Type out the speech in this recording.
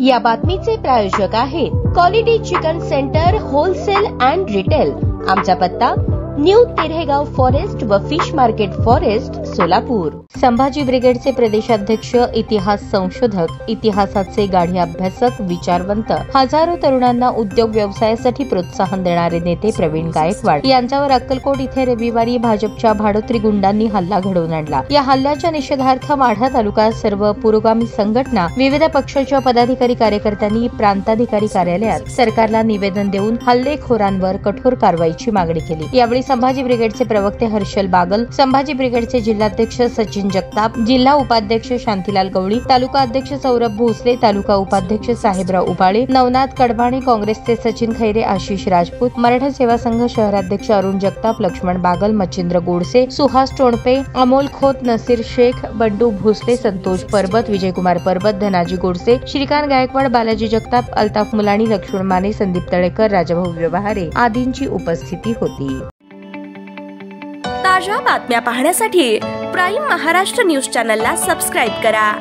या बातमीचे प्रायोजक आहेत quality chicken centre wholesale and retail. आमचा पत्ता न्यू तिरेगाव फॉरेस्ट व fish market forest Solapur. Sambhaji ब्रिगेडचे प्रदेशाध्यक्ष, इतिहास संशोधक, इतिहासाचे गाढे अभ्यासक, विचारवंत, हजारो तरुणांना उद्योग व्यवसायासाठी प्रोत्साहन देणारे नेते प्रवीण गायकवाड यांच्यावर अक्कलकोट इथे रविवारी भाजपच्या भाडोत्री गुंडांनी हल्ला घडवून आणला। या हल्ल्याच्या निषेधार्थ माढा तालुका सर्व पुरोगामी संघटना, विविध पक्षाच्या पदाधिकारी कार्यकर्त्यांनी प्रांताधिकारी कार्यालयात सरकारला निवेदन देऊन हल्लेखोरांवर कठोर कारवाईची मागणी केली। यावेळी संभाजी ब्रिगेडचे प्रवक्ते हर्षल बागल, संभाजी ब्रिगेडचे जिल्हाध्यक्ष सचिन जगताप, जिल्हा उपाध्यक्ष शांतीलाल गवळी, तालुका अध्यक्ष सौरभ भोसले, तालुका उपाध्यक्ष साहेबराव उबाळे, नवनाथ कडबाणे, काँग्रेसचे सचिन खैरे, आशिष राजपूत, मराठा सेवा संघ शहराध्यक्ष अरुण जगताप, लक्ष्मण बागल, मच्छिंद्र गोडसे, सुहास टोणपे, अमोल खोत, नसीर शेख, बंडू भोसले, संतोष परबत, विजयकुमार परबत, धनाजी गोडसे, श्रीकांत गायकवाड, बालाजी जगताप, अल्ताफ मुलानी, लक्ष्मण माने, संदीप तळेकर, राजाभाऊ व्यवहारे आदींची उपस्थिती होती। ताज्या बातम्या पाहण्यासाठी प्राईम महाराष्ट्र न्यूज चॅनलला सबस्क्राईब करा।